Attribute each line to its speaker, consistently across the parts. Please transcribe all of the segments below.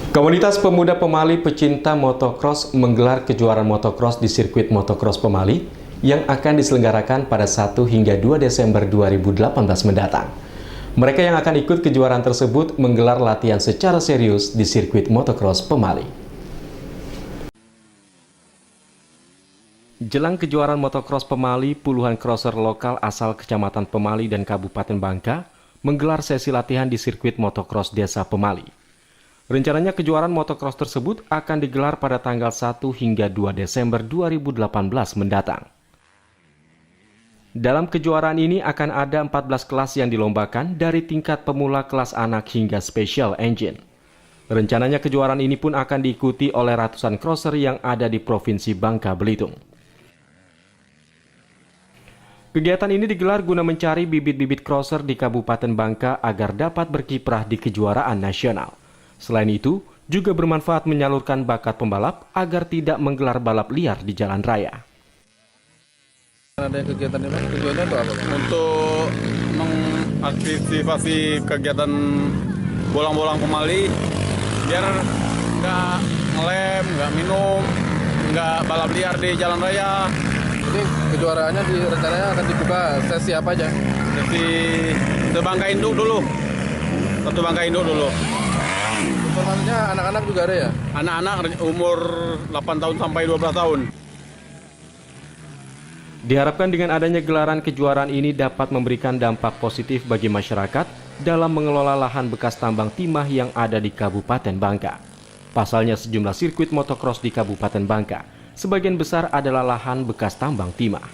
Speaker 1: Komunitas pemuda Pemali pecinta motocross menggelar kejuaraan motocross di sirkuit motocross Pemali yang akan diselenggarakan pada 1 hingga 2 Desember 2018 mendatang. Mereka yang akan ikut kejuaraan tersebut menggelar latihan secara serius di sirkuit motocross Pemali. Jelang kejuaraan motocross Pemali, puluhan crosser lokal asal Kecamatan Pemali dan Kabupaten Bangka menggelar sesi latihan di sirkuit motocross Desa Pemali. Rencananya kejuaraan motocross tersebut akan digelar pada tanggal 1 hingga 2 Desember 2018 mendatang. Dalam kejuaraan ini akan ada 14 kelas yang dilombakan dari tingkat pemula, kelas anak hingga special engine. Rencananya kejuaraan ini pun akan diikuti oleh ratusan crosser yang ada di Provinsi Bangka Belitung. Kegiatan ini digelar guna mencari bibit-bibit crosser di Kabupaten Bangka agar dapat berkiprah di kejuaraan nasional. Selain itu, juga bermanfaat menyalurkan bakat pembalap agar tidak menggelar balap liar di jalan raya.
Speaker 2: Ada kegiatan ini, tujuannya untuk apa?
Speaker 3: Untuk mengaktifasi kegiatan bolang-bolang Pemali, biar nggak ngelem, nggak minum, nggak balap liar di jalan raya.
Speaker 2: Ini kejuaraannya rencananya akan dibuka sesi apa aja?
Speaker 3: Jadi satu bangka induk dulu.
Speaker 2: Informasinya anak-anak juga ada ya?
Speaker 3: Anak-anak umur 8 tahun sampai 12 tahun.
Speaker 1: Diharapkan dengan adanya gelaran kejuaraan ini dapat memberikan dampak positif bagi masyarakat dalam mengelola lahan bekas tambang timah yang ada di Kabupaten Bangka. Pasalnya sejumlah sirkuit motocross di Kabupaten Bangka, sebagian besar adalah lahan bekas tambang timah.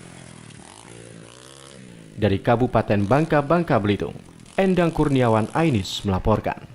Speaker 1: Dari Kabupaten Bangka, Bangka Belitung, Endang Kurniawan Ainis melaporkan.